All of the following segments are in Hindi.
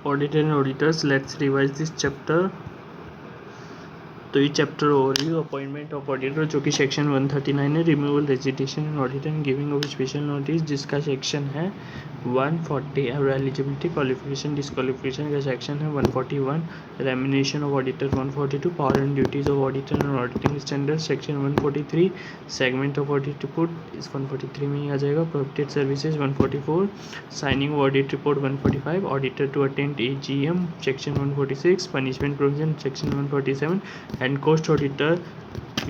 Auditor and auditors, let's revise this chapter. तो ये chapter overview appointment of auditor जो कि सेक्शन 139 है, removal resignation and auditor and giving of special notice जिसका सेक्शन है 140 और एलिजिबिलिटी क्वालिफिकेशन डिस्क्वालिफिकेशन का सेक्शन है 141, remuneration of auditor 142, power and duties of auditor and auditing standard section 143, segment of audit report इस 143 में ही आ जाएगा, provided services 144, signing of audit report 145, auditor to attend AGM section 146, punishment provision section 147 and cost auditor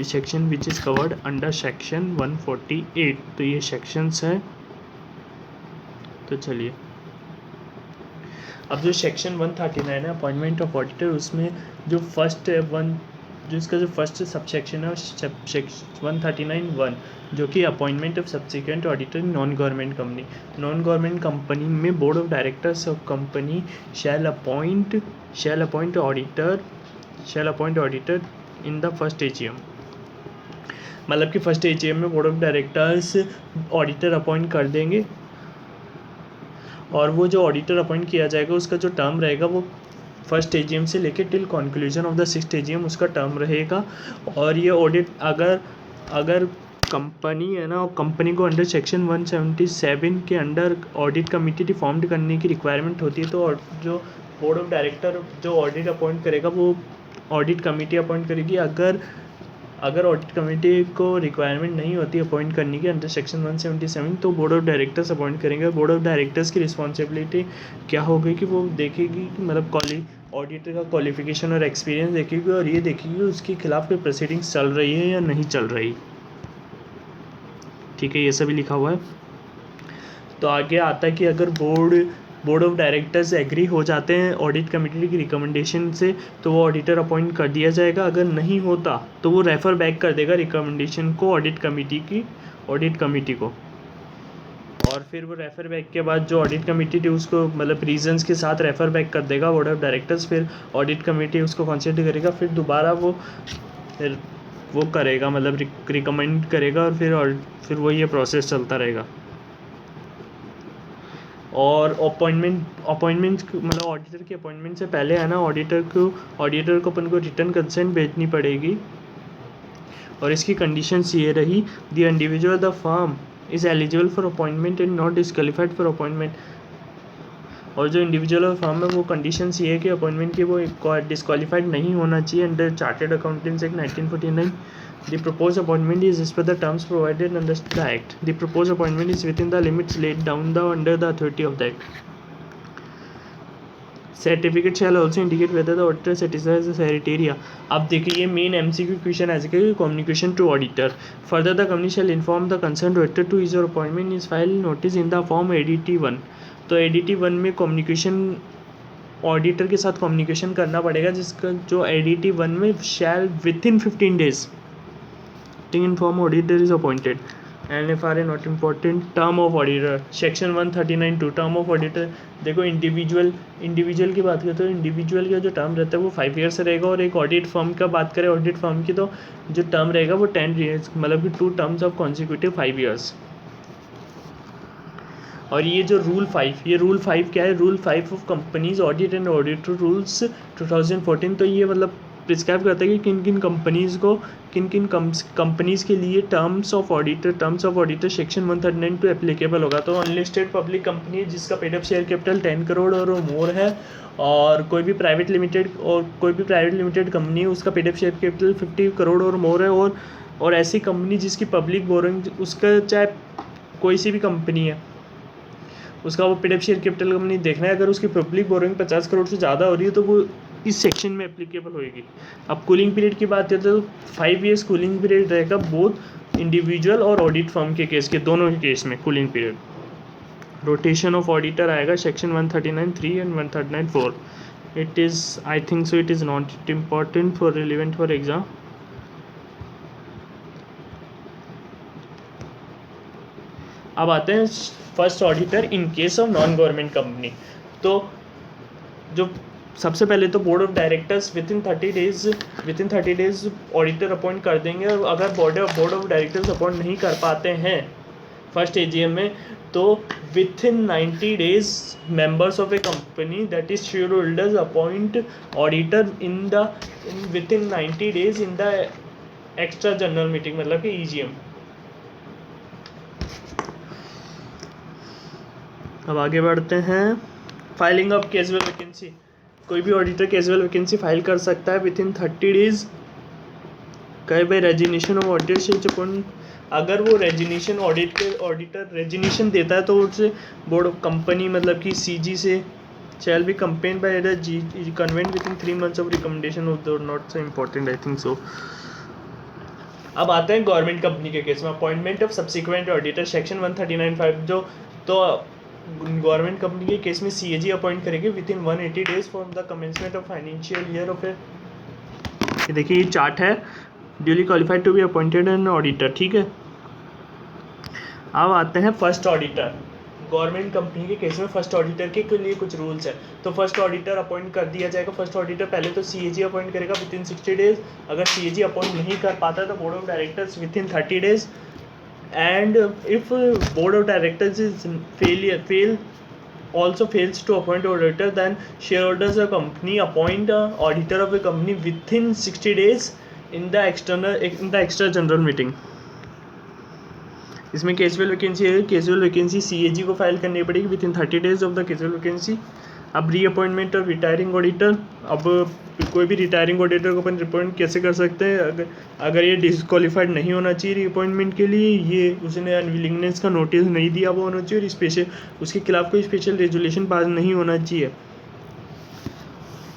section which is covered under section 148। तो ये सेक्शंस है। तो चलिए अब जो सेक्शन 139 है अपॉइंटमेंट ऑफ ऑडिटर, उसमें जो फर्स्ट वन जो इसका जो फर्स्ट सब सेक्शन है 139(1) जो कि appointment of subsequent auditor non government company. Non government company में board of directors of company shall appoint auditor in the first AGM। मतलब कि फर्स्ट AGM में board of directors auditor appoint कर देंगे और वो जो ऑडिटर अपॉइंट किया जाएगा उसका जो टर्म रहेगा वो फर्स्ट AGM से लेके till conclusion of the 6th AGM उसका टर्म रहेगा। और ये ऑडिट अगर कंपनी है ना, कंपनी को अंडर सेक्शन 177 के अंडर ऑडिट कमिटी फॉर्म्ड करने की रिक्वायरमेंट होती है, तो जो बोर्ड ऑफ डायरेक्टर जो ऑडिट अपॉइंट करेगा वो ऑडिट कमेटी अपॉइंट करेगी। अगर ऑडिट कमेटी को रिक्वायरमेंट नहीं होती अपॉइंट करने की अंडर सेक्शन 177 तो बोर्ड ऑफ डायरेक्टर्स अपॉइंट करेंगे। बोर्ड ऑफ डायरेक्टर्स की रिस्पॉन्सिबिलिटी क्या होगी कि वो देखेगी कि मतलब ऑडिटर का क्वालिफिकेशन और एक्सपीरियंस देखेगी और ये देखेगी उसके खिलाफ कोई प्रोसीडिंग्स चल रही है या नहीं चल रही। ठीक है, ये सभी लिखा हुआ है। तो आगे आता है कि अगर बोर्ड ऑफ डायरेक्टर्स एग्री हो जाते हैं ऑडिट कमेटी की रिकमेंडेशन से तो वो ऑडिटर अपॉइंट कर दिया जाएगा। अगर नहीं होता तो वो रेफ़र बैक कर देगा रिकमेंडेशन को ऑडिट कमेटी को। और फिर वो रेफ़र बैक के बाद जो ऑडिट कमेटी थी उसको मतलब रीजंस के साथ रेफ़र बैक कर देगा बोर्ड ऑफ डायरेक्टर्स। फिर ऑडिट कमेटी उसको कंसिडर करेगा, फिर दोबारा वो करेगा मतलब रिकमेंड करेगा और फिर वो ये प्रोसेस चलता रहेगा। और अपॉइंटमेंट मतलब ऑडिटर की अपॉइंटमेंट से पहले है ना ऑडिटर को अपन को रिटर्न कंसेंट भेजनी पड़ेगी। और इसकी कंडीशंस ये रही, the individual the firm is eligible for appointment and not disqualified for appointment. और जो इंडिविजुअल फर्म है वो कंडीशंस ये है कि अपॉइंटमेंट की वो डिस्क्वालिफाइड नहीं होना चाहिए under chartered accountants act 1949। The proposed appointment is as per the terms provided under the Act. The proposed appointment is within the limits laid down under the authority of the Act. Certificate shall also indicate whether the auditor satisfies the criteria. अब देखिए ये मेन MCQ क्वेश्चन ऐसे कि communication to auditor. Further the company shall inform the concerned auditor to his or appointment is file notice in the form ADT1. तो ADT1 में कम्युनिकेशन ऑडिटर के साथ कम्युनिकेशन करना पड़ेगा जिसका जो ADT1 में shall within 15 days inform auditor is appointed and FRA not important। Term of auditor section 139(2) term of auditor. देखो इंडिविजुअल की बात करें तो इंडिविजुअल का जो टर्म रहता है वो 5 ईयर्स रहेगा और एक ऑडिट फर्म का बात करें ऑडिट फर्म की तो जो टर्म रहेगा वो 10 ईयर्स मतलब कि 2 टर्म्स ऑफ कॉन्सिक्यूटिव 5 ईयर्स। और ये जो रूल 5 क्या है, rule 5 of companies audit and auditor rules 2014। तो ये मतलब प्रिस्क्राइब करता है कि किन किन कंपनीज़ के लिए टर्म्स ऑफ ऑडिटर सेक्शन 139 पे एप्लीकेबल होगा। तो अनलिस्टेड पब्लिक कंपनी जिसका paid up share capital 10 crore और मोर है और कोई भी प्राइवेट लिमिटेड कंपनी उसका paid up share capital 50 crore और मोर है। और ऐसी कंपनी जिसकी पब्लिक बोरोइंग उसका चाहे कोई सी भी कंपनी है उसका वो paid up share capital company देखना है, अगर उसकी पब्लिक बोरोइंग 50 करोड़ से ज़्यादा हो रही है तो वो इस सेक्शन में एप्लीकेबल होएगी। अब कूलिंग पीरियड की बात करते हैं तो 5 ईयर्स कूलिंग पीरियड रहेगा बोथ इंडिविजुअल और ऑडिट फर्म के केस के दोनों केस में cooling period. Rotation of auditor आएगा section 139(3) and 139(4). It is I think so it is not important for relevant for exam. अब आते हैं first auditor in case of non government company. तो जो सबसे पहले तो board of directors within 30 days auditor appoint कर देंगे। और अगर बोर्ड ऑफ डायरेक्टर्स अपॉइंट नहीं कर पाते हैं फर्स्ट एजीएम में, तो with in 90 days members of a company that is shareholders appoint auditor in within 90 days in the extra general meeting, मतलब कि EGM। अब आगे बढ़ते हैं। फाइलिंग ऑफ कैजुअल वैकेंसी, कोई भी ऑडिटर कैजुअल वैकेंसी फाइल कर सकता है विथ इन 30 days। कई बार रेजिग्नेशन ऑफ ऑडिटर, अगर वो रेजिग्नेशन ऑडिटर रेजिग्नेशन देता है तो उससे बोर्ड ऑफ कंपनी मतलब कि सीजी से shall be campaign by the convent within इन 3 months of recommendation of the not so important, I think so. अब आते हैं गवर्नमेंट कंपनी के केस में। Appointment of subsequent auditor section 139(5), जो तो गवर्नमेंट कंपनी के केस में सीएजी अपॉइंट करेगी विद इन 180 days from the commencement of financial year of a. देखिए ये चार्ट है, duly qualified to be appointed an auditor, ठीक है। अब आते हैं फर्स्ट ऑडिटर। गवर्नमेंट कंपनी के केस में फर्स्ट ऑडिटर के लिए कुछ रूल्स है। तो फर्स्ट ऑडिटर अपॉइंट कर दिया जाएगा। फर्स्ट ऑडिटर पहले तो सीएजी अपॉइंट करेगा विद इन 60 days। अगर सीएजी अपॉइंट नहीं कर पाता तो board of directors with in 30 days। And if board of directors is also fails to appoint auditor, then shareholders of company appoint a auditor of a company within 60 days in the extra general meeting। इसमें कैजुअल वैकेंसी है। कैजुअल वैकेंसी सीएजी को फाइल करनी पड़ेगी with in 30 days of the casual vacancy. अब रीअपॉइंटमेंट ऑफ रिटायरिंग ऑडिटर, अब कोई भी रिटायरिंग ऑडिटर को अपन रिअपॉइंट कैसे कर सकते हैं? अगर ये डिसक्वालीफाइड नहीं होना चाहिए रीअपॉइंटमेंट के लिए, ये उसने अनविलिंगनेस का नोटिस नहीं दिया वो होना चाहिए, और स्पेशल उसके खिलाफ कोई स्पेशल रेजोल्यूशन पास नहीं होना चाहिए।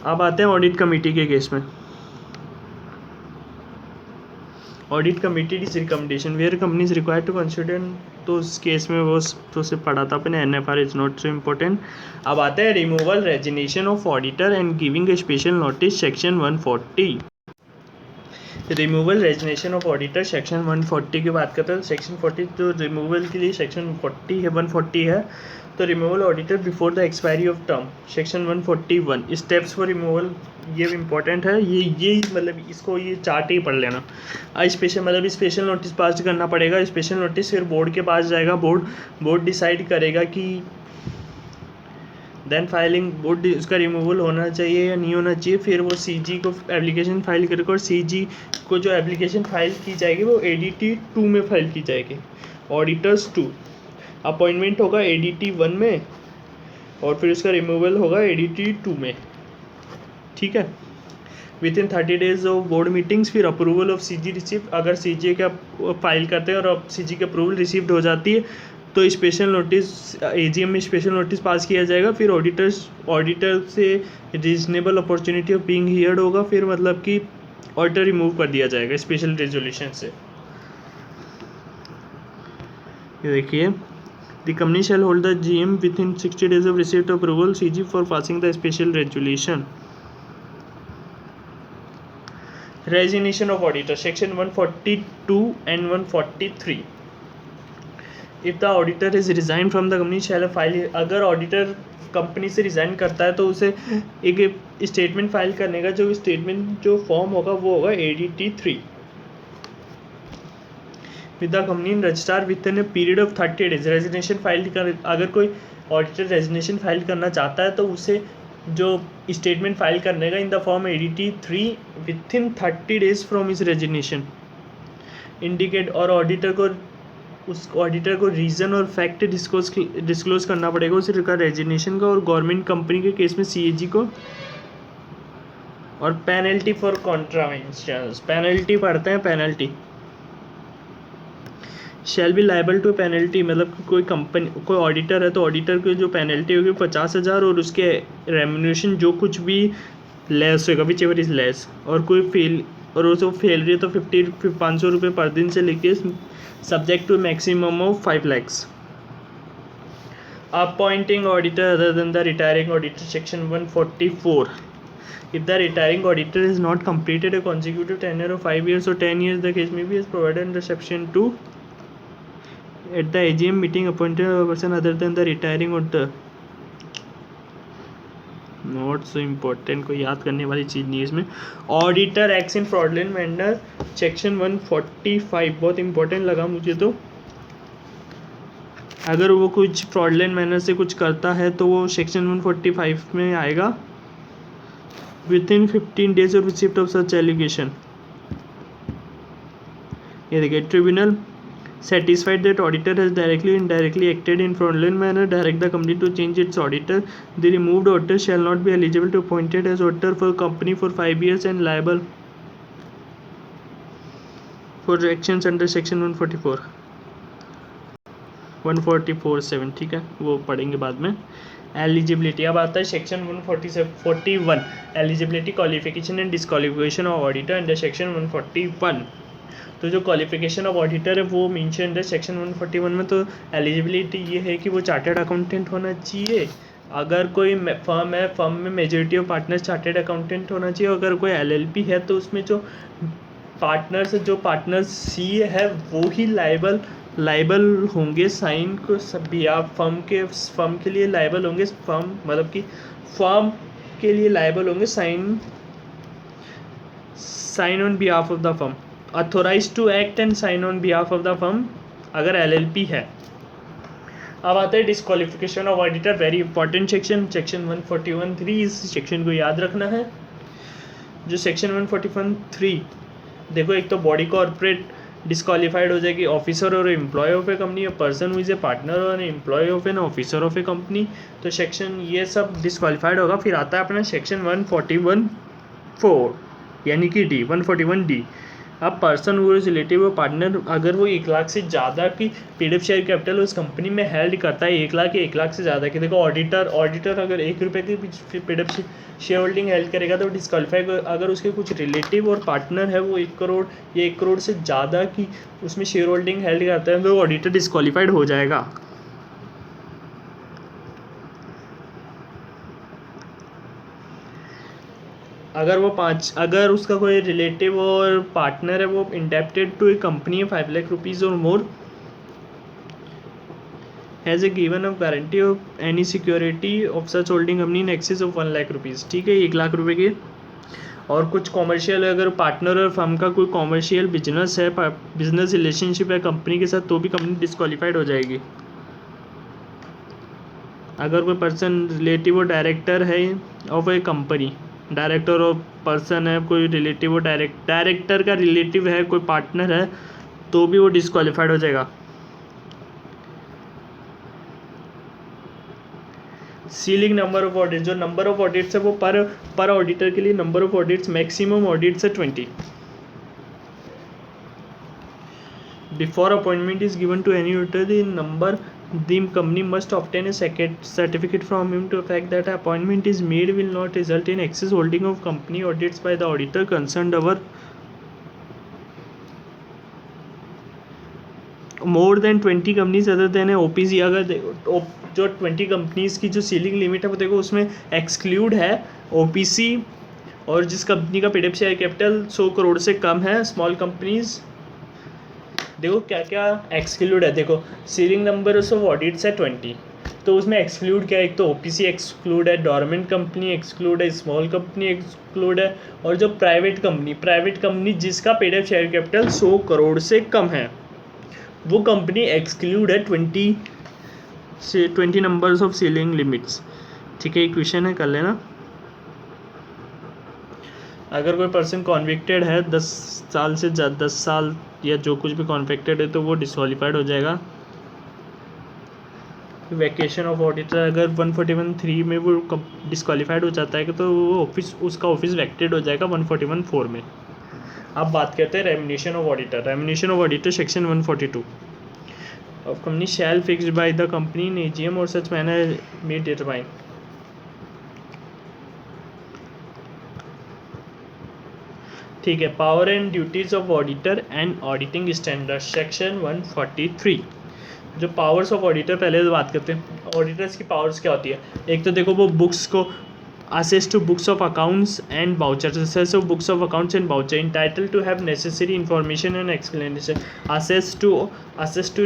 अब आते हैं ऑडिट कमेटी के केस में। Audit committee is recommendation where company is required to consider, तो उस केस में वो तो से पढ़ा था अपने NFR is not so important. अब आता है removal resignation of auditor and giving a special notice section 140। Removal resignation of auditor section 140 की बात करते हैं। सेक्शन 40 तो रिमूवल के लिए सेक्शन 40 है, 140 है। तो removal auditor before the expiry of term section 141 steps for removal, ये इंपॉर्टेंट है। ये मतलब इसको ये चार्ट ही पढ़ लेना। स्पेशल मतलब स्पेशल नोटिस पास करना पड़ेगा। स्पेशल नोटिस फिर बोर्ड के पास जाएगा, बोर्ड डिसाइड करेगा कि देन फाइलिंग बोर्ड उसका रिमूवल होना चाहिए या नहीं होना चाहिए। फिर वो सीजी को एप्लीकेशन फाइल करेगा, और सीजी को जो एप्लीकेशन फाइल की जाएगी वो एडीटी 2 में फाइल की जाएगी। ऑडिटर्स 2 अपॉइंटमेंट होगा एडीटी 1 में, और फिर उसका रिमूवल होगा एडीटी 2 में, ठीक है। With in 30 days of board meetings, फिर अप्रूवल ऑफ सीजी रिसीव। अगर सीजी का फाइल करते हैं और अब सीजी की अप्रूवल रिसीव्ड हो जाती है तो स्पेशल नोटिस एजीएम में स्पेशल नोटिस पास किया जाएगा। फिर ऑडिटर से reasonable opportunity of being heard होगा, फिर मतलब कि ऑडिटर रिमूव कर दिया जाएगा स्पेशल रेजोल्यूशन से। ये देखिए, the company shall hold the GM with in 60 days of received approval CG for passing the special resolution. Resignation of auditor section 142 and 143। If the auditor is resign from the company shall file, अगर ऑडिटर कंपनी से रिजाइन करता है तो उसे एक स्टेटमेंट फाइल करने का जो स्टेटमेंट जो फॉर्म होगा वो होगा ADT 3 with the company in registrar with in a period of 30 days। Resignation file कर, अगर कोई ऑडिटर रेजिग्नेशन फाइल करना चाहता है तो उसे जो स्टेटमेंट फाइल करने का in the form ADT 3 with in 30 days from his resignation indicate, और उस ऑडिटर को रीज़न और फैक्ट डिस्क्लोज करना पड़ेगा उस रेजिग्नेशन का, और गवर्नमेंट कंपनी के केस में सीएजी को। और पेनल्टी फॉर कॉन्ट्रावेंशंस, पेनल्टी पढ़ते हैं। Penalty shall be liable to penalty, मतलब कोई कंपनी कोई ऑडिटर है तो ऑडिटर की जो पेनल्टी होगी 50,000, और उसके रेम्यूनरेशन जो कुछ भी लेस होगा विच एवर इज लेस, और कोई और वो फेल रही है तो 500 रुपये पर दिन से लेके subject to maximum of 5 lakhs। Appointing auditor other than the retiring auditor section 144। If the retiring auditor is not completed a consecutive tenure of 5 years or 10 years, the case may be as provided under section 2 at the AGM meeting appointed a person other than the retiring auditor। Not so important, कोई याद करने वाली चीज़ नहीं है इसमें। Auditor acts in fraudulent manner section 145 बहुत इंपॉर्टेंट लगा मुझे तो। अगर वो कुछ फ्रॉडलेंट मैनर से कुछ करता है तो वो सेक्शन 145 में आएगा, within 15 days of receipt of such allegation. ये देखिए, tribunal satisfied that auditor has directly or indirectly acted in fraudulent manner, direct the company to change its auditor. The removed auditor shall not be eligible to appointed as auditor for company for 5 years and liable for actions under section 144 144(7). ठीक है, वो पढ़ेंगे बाद में। एलिजिबिलिटी, अब आता है section 141 eligibility, qualification and disqualification of auditor under section 141। तो जो क्वालिफिकेशन ऑफ ऑडिटर है वो मेंशन है सेक्शन 141 में। तो एलिजिबिलिटी ये है कि वो चार्टर्ड अकाउंटेंट होना चाहिए। अगर कोई फर्म है, फर्म में majority of partners chartered accountant होना चाहिए। अगर कोई एलएलपी है तो उसमें जो पार्टनर्स सी है वो ही लाइबल होंगे, साइन को सब भी आप फर्म के लिए लाइबल होंगे। फर्म मतलब कि फर्म के लिए लाइबल होंगे, sign on behalf of the firm, authorise to act and sign on behalf of the firm अगर एलएलपी है। अब आता है disqualification of auditor, very important section 141(3). इस सेक्शन को याद रखना है। जो सेक्शन 141(3) देखो, एक तो बॉडी कॉर्पोरेट डिस्क्वालिफाइड हो जाएगी, ऑफिसर और employee of a company, person who is a partner और employee of an officer of a company. तो सेक्शन ये सब डिस्क्वालिफाइड होगा। फिर आता है अपना सेक्शन 141(4) यानी कि डी 141D। अब पर्सन वो रिलेटिव और पार्टनर अगर वो 1 लाख से ज़्यादा की पीडीएफ शेयर कैपिटल उस कंपनी में हेल्ड करता है, 1 लाख या 1 लाख से ज़्यादा की। देखो, ऑडिटर अगर 1 रुपये की पीडीएफ शेयर होल्डिंग हेल्ड करेगा तो डिस्क्वालीफाई। अगर उसके कुछ रिलेटिव और पार्टनर है वो 1 करोड़ या 1 करोड़ से ज़्यादा की उसमें शेयर होल्डिंग हेल्ड करता है तो ऑडिटर डिस्क्वालीफाइड हो जाएगा। अगर उसका कोई रिलेटिव और पार्टनर है वो indebted to a company 5 lakh rupees और more, has a given of guarantee of any security of such holding company in excess of 1 lakh rupees. ठीक है, 1 लाख रुपए के। और कुछ कॉमर्शियल, अगर पार्टनर और फर्म का कोई कॉमर्शियल बिजनेस है, बिजनेस रिलेशनशिप है कंपनी के साथ, तो भी कंपनी डिस्क्वालीफाइड हो जाएगी। अगर कोई पर्सन रिलेटिव और डायरेक्टर है ऑफ ए कंपनी, डायरेक्टर और पर्सन है कोई रिलेटिव और डायरेक्टर का रिलेटिव है कोई पार्टनर है, तो भी वो डिस्क्वालीफाइड हो जाएगा। सीलिंग नंबर ऑफ ऑडिट, जो नंबर ऑफ ऑडिट्स है वो पर ऑडिटर के लिए number of audits maximum audits है 20। Before appointment is given to any auditor the number the company must obtain a certificate from him to effect that appointment is made will not result in excess holding of company audits by the auditor concerned over more than 20 companies other than a OPC। अगर जो 20 कंपनीज की जो सीलिंग लिमिट है वो देखो उसमें एक्सक्लूड है OPC, और जिस कंपनी का पीडीएफ शेयर कैपिटल 100 करोड़ से कम है, स्मॉल कंपनीज। देखो क्या क्या एक्सक्लूड है। देखो, सीलिंग नंबर ऑफ ऑडिट्स है 20, तो उसमें एक्सक्लूड क्या है? एक तो OPC एक्सक्लूड है, डोरमेंट कंपनी एक्सक्लूड है, स्मॉल कंपनी एक्सक्लूड है, और जो प्राइवेट कंपनी जिसका पीडीएफ शेयर कैपिटल 100 करोड़ से कम है वो कंपनी एक्सक्लूड है 20 नंबर्स ऑफ सीलिंग लिमिट्स। ठीक है, एक क्वेश्चन है, कर लेना। अगर कोई पर्सन कॉन्विक्टेड है 10 साल से 10 साल या जो कुछ भी कॉन्विक्टेड है तो वो डिस्क्वालीफाइड हो जाएगा। वैकेशन ऑफ ऑडिटर, अगर 141(3) में वो डिस्क्वालीफाइड हो जाता है तो वो उसका ऑफिस वैक्टेड हो जाएगा 141(4) में। अब बात करते हैं remuneration of auditor section 142 of company shall fixed by the company in AGM और सच मैनर मे डिटरमाइन। ठीक है, power and duties of auditor and auditing standard section 143। जो पावर्स ऑफ ऑडिटर, पहले तो बात करते हैं ऑडिटर्स की पावर्स क्या होती है। एक तो देखो वो बुक्स को assess to books of accounts and vouchers, assess of books of accounts and voucher, entitled to have necessary information and explanation, assess to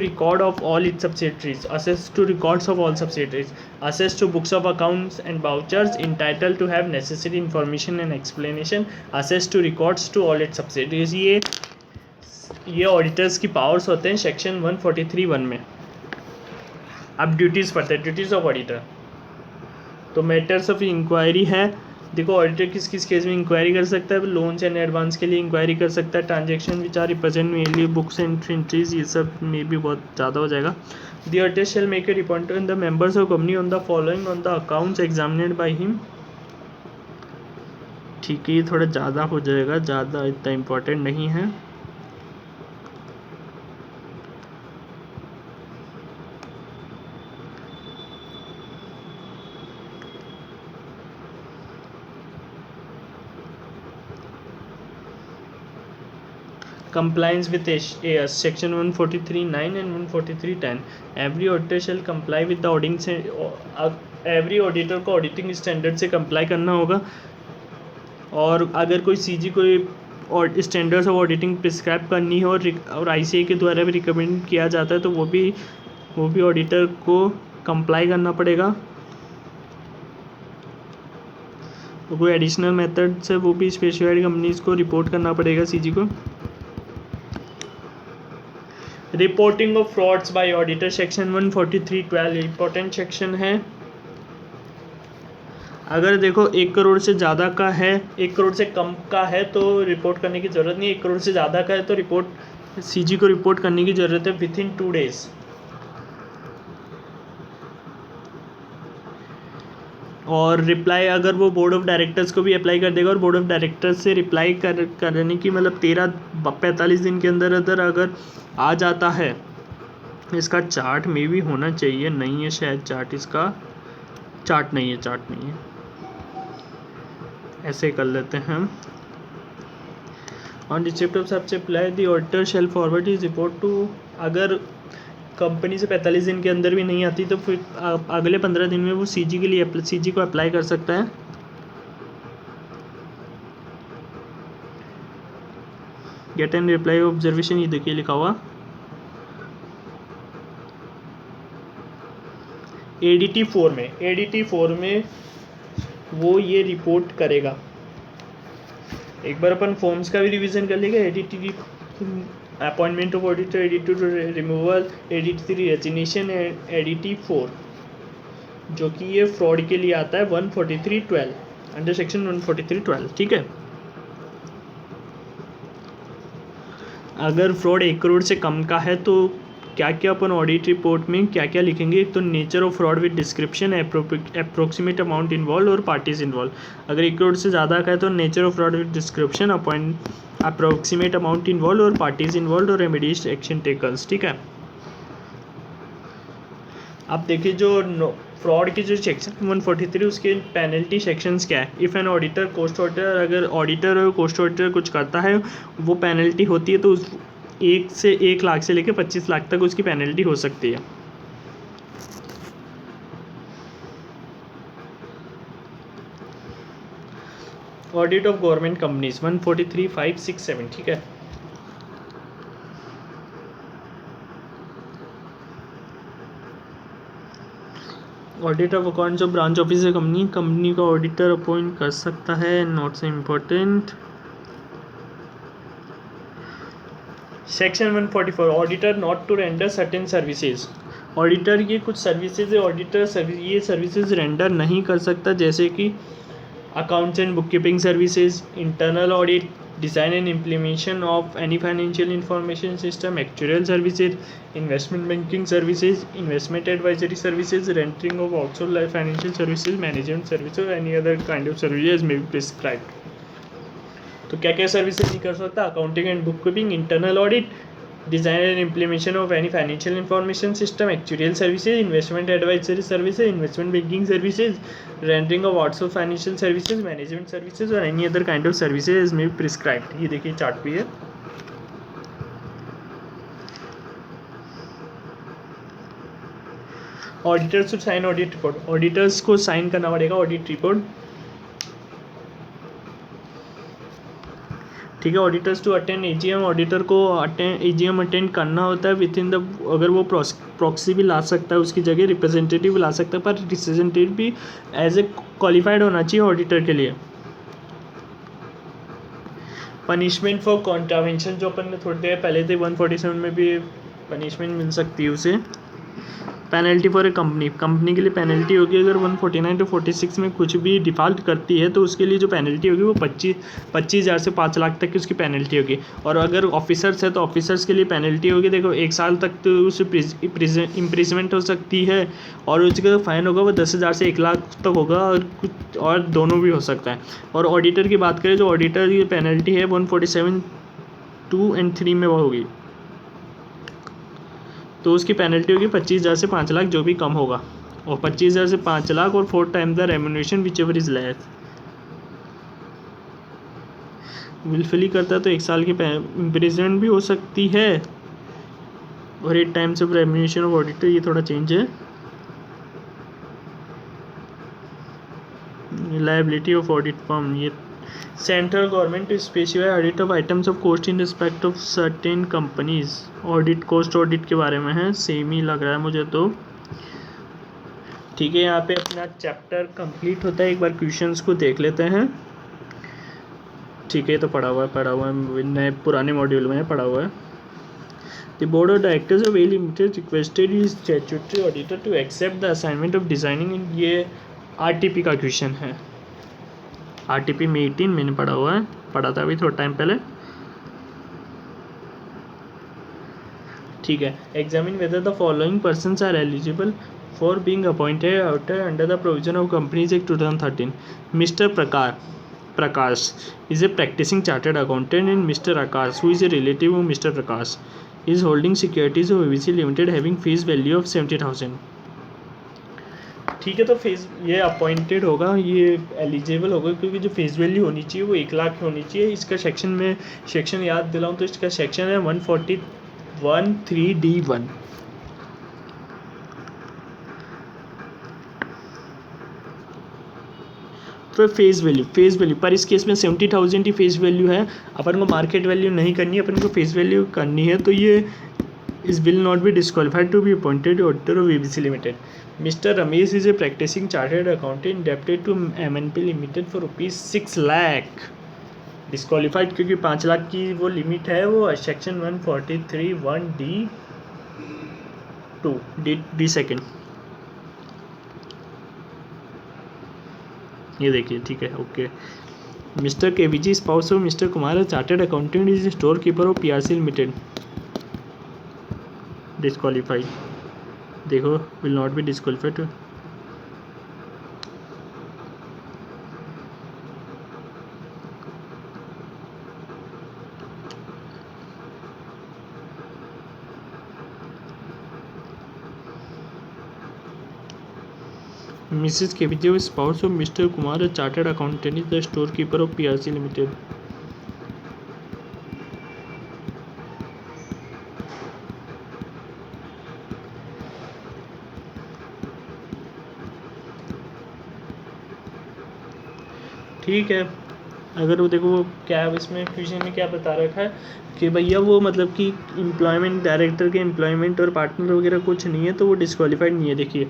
record of all its subsidiaries, assess to records of all subsidiaries, assess to books of accounts and vouchers, entitled to have necessary information and explanation, assess to records to all its subsidiaries। ये ऑडिटर्स की पावर्स होते हैं सेक्शन 143(1) में। अब ड्यूटीज़ पढ़ते हैं, ड्यूटीज़ ऑफ ऑडिटर। तो मैटर्स ऑफ इंक्वायरी है, देखो ऑडिटर किस किस केस में इंक्वायरी कर सकता है, लोन्स एंड एडवांस के लिए इंक्वायरी कर सकता है, transaction which are represent mainly books and entries, ये सब में भी बहुत ज़्यादा हो जाएगा। The auditor shall make a report on the members of company on the following on the accounts examined by him. ठीक है, ये थोड़ा ज़्यादा हो जाएगा, ज़्यादा इतना इम्पोर्टेंट नहीं है। Compliance with AS section 143(9) and 143(10). Every auditor shall comply with the auditing, every auditor को ऑडिटिंग स्टैंडर्ड से कंप्लाई करना होगा। और अगर कोई सीजी कोई और स्टैंडर्ड्स ऑफ ऑडिटिंग प्रिस्क्राइब करनी हो और ICAI के द्वारा भी रिकमेंड किया जाता है तो वो भी ऑडिटर को कंप्लाई करना पड़ेगा। तो कोई एडिशनल मेथड से वो भी स्पेसिफाइड कंपनीज को रिपोर्ट करना पड़ेगा सीजी को। Reporting of frauds bye auditor section 143(12) important section है। अगर देखो 1 करोड़ से ज़्यादा का है, 1 करोड़ से कम का है तो रिपोर्ट करने की ज़रूरत नहीं, 1 करोड़ से ज़्यादा का है तो रिपोर्ट सीजी को रिपोर्ट करने की ज़रूरत है विथिन 2 days। और रिप्लाई अगर वो बोर्ड ऑफ डायरेक्टर्स को भी अप्लाई कर देगा और बोर्ड ऑफ डायरेक्टर्स से रिप्लाई करने की मतलब 45 दिन के अंदर अगर आ जाता है। इसका चार्ट में भी होना चाहिए, नहीं है शायद चार्ट, इसका चार्ट नहीं है, ऐसे कर लेते हैं हम। On receipt of such apply the auditor shall forward his report to, अगर कंपनी से 45 दिन के अंदर भी नहीं आती तो फिर अगले 15 दिन में वो सीजी के लिए सीजी को अप्लाई कर सकता है। गेट एंड रिप्लाई ऑब्जर्वेशन, ये देखिए लिखा हुआ ADT 4 में वो ये रिपोर्ट करेगा। एक बार अपन फॉर्म्स का भी रिवीजन कर लेगा। ADT appointment of auditor, ADT removal, ADT resignation, ADT 4 जो कि ये फ्रॉड के लिए आता है 143(12) अंडर सेक्शन 143(12। ठीक है, अगर फ्रॉड 1 करोड़ से कम का है तो क्या क्या अपन ऑडिट रिपोर्ट में क्या क्या लिखेंगे। तो nature of fraud with description, approximate amount involve और पार्टीज इन्वॉल्व। अगर 1 करोड़ से ज़्यादा का है तो nature of fraud with description, approximate amount involve और पार्टीज इन्वॉल्व और रेमेडीज एक्शन टेकन्स। ठीक है, अब देखिए जो फ्रॉड की जो सेक्शन 143 उसके पेनल्टी सेक्शंस क्या है। If an auditor cost auditor, अगर ऑडिटर और कोस्ट ऑडिटर कुछ करता है वो पेनल्टी होती है तो उस 1 लाख से लेकर 25 लाख तक उसकी पेनल्टी हो सकती है। Audit of government companies 143, 5, 6, 7। ठीक है, audit of accounts of branch officer company का ऑडिटर अपॉइंट कर सकता है, not so important. Section 144 auditor not to render certain services. Auditor ये कुछ सर्विसेज है, ऑडिटर ये सर्विसेज रेंडर नहीं कर सकता, जैसे कि accounts and book keeping services, internal audit, design and implementation of any financial information system, actual services, investment banking services, investment advisory services, rendering of outsource financial services, management services और any other kind of services may be prescribed. तो क्या क्या सर्विसेज नहीं कर सकता, accounting and book keeping, internal audit, design and implementation of any financial information system, actual services, investment advisory services, investment banking services, rendering of outsource financial services, management services और any other kind of services may prescribed. ये देखिए चार्ट पे है। Auditors to sign audit report, auditors को साइन करना पड़ेगा ऑडिट रिपोर्ट। ठीक है, auditors to attend AGM, auditor को AGM अटेंड करना होता है विद इन द, अगर वो प्रॉक्सी भी ला सकता है उसकी जगह, रिप्रेजेंटेटिव भी ला सकता है, पर रिप्रेजेंटेटिव भी एज ए क्वालिफाइड होना चाहिए ऑडिटर के लिए। पनिशमेंट फॉर कॉन्ट्रावेंशन जो अपन ने थोड़ी देर पहले थे 147 में भी पनिशमेंट मिल सकती है उसे। पेनल्टी फॉर ए कंपनी के लिए पेनल्टी होगी अगर 149 to 46 में कुछ भी डिफ़ॉल्ट करती है तो उसके लिए जो पेनल्टी होगी वो 25,000 से 5 लाख तक की उसकी पेनल्टी होगी। और अगर ऑफिसर्स है तो ऑफिसर्स के लिए पेनल्टी होगी, देखो 1 साल तक तो उसे इम्प्रिजमेंट हो सकती है, और उसका फाइन होगा वो 10,000 से 1 लाख तक होगा, और कुछ और दोनों भी हो सकता है। और ऑडिटर की बात करें तो ऑडिटर की पेनल्टी है 147 2 and 3 में वो होगी, तो उसकी पेनल्टी होगी 25,000 से 5 लाख जो भी कम होगा, और 25,000 से 5 लाख और 4 time the remuneration which ever is less. Wilfully करता है तो 1 साल की इम्प्रिजमेंट भी हो सकती है, और 8 times of remuneration of auditor, ये थोड़ा चेंज है। लायबिलिटी ऑफ ऑडिट फर्म, ये central government to specify audit of items of cost in respect of certain companies. Audit cost audit के बारे में है, सेम ही लग रहा है मुझे तो। ठीक है, यहाँ पे अपना चैप्टर कंप्लीट होता है, एक बार क्वेश्चंस को देख लेते हैं। ठीक है, तो पढ़ा हुआ है नए पुराने मॉड्यूल में पढ़ा हुआ है। The board of directors of a limited requested his statutory auditor to accept the assignment of designing, ये आरटीपी का क्वेश्चन है। आरटीपी में 18 मैंने पढ़ा था अभी थोड़ा टाइम पहले। ठीक है, examine whether the following persons are eligible for being appointed auditor under the provision of companies act 2013। Mister Prakash is a practicing chartered accountant, and Mr. Akash, who is a relative of Mr. Prakash, is holding securities of ABC Limited having face value of 70,000। ठीक है, तो फेस ये अपॉइंटेड होगा, ये एलिजिबल होगा, क्योंकि जो फेस वैल्यू होनी चाहिए वो 1 लाख होनी चाहिए। इसका सेक्शन याद दिलाऊं तो इसका सेक्शन है 141(3)(d)(1। तो फेस वैल्यू पर इस केस में 70,000 ही फेस वैल्यू है, अपन को मार्केट वैल्यू नहीं करनी है, अपन को फेस वैल्यू करनी है, तो ये इस will not be disqualified to be appointed auditor of ABC limited. Mister Ramesh is a practising chartered accountant indebted to MNP limited for ₹6 lakh. Disqualified क्योंकि 5 लाख की वो लिमिट है, वो सेक्शन 143(1)(d)(2) डी सेकेंड, ये देखिए। ठीक है, okay. Mister KVG spouse of mister Kumar chartered accountant is store keeper of PRC limited. Disqualified, देखो will not be disqualified. Mrs. KVJ was spouse of Mr. Kumar, a chartered accountant, is the storekeeper of PRC Limited. ठीक है, अगर वो देखो वो क्या इसमें क्वेश्चन में क्या बता रखा है कि भैया वो मतलब कि एम्प्लॉयमेंट डायरेक्टर के एम्प्लॉयमेंट और पार्टनर वगैरह कुछ नहीं है, तो वो डिस्क्वालीफाइड नहीं है। देखिए,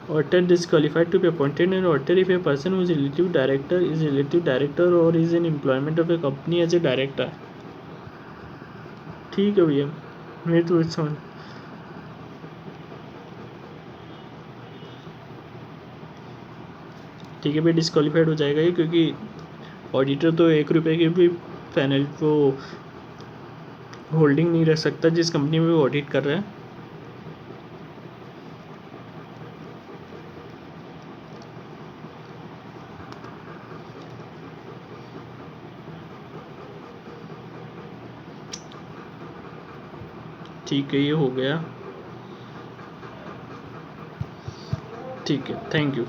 auditor disqualified to be appointed and auditor if a person who is relative director और is in employment of a company as a director. ठीक है भैया, मेरे तो समझ। ठीक है भाई, डिस्क्वालीफाइड हो जाएगा ये, क्योंकि ऑडिटर तो 1 रुपये की भी पेनल्टी वो होल्डिंग नहीं रख सकता जिस कंपनी में वो ऑडिट कर रहा है। ठीक है, ये हो गया। ठीक है, थैंक यू।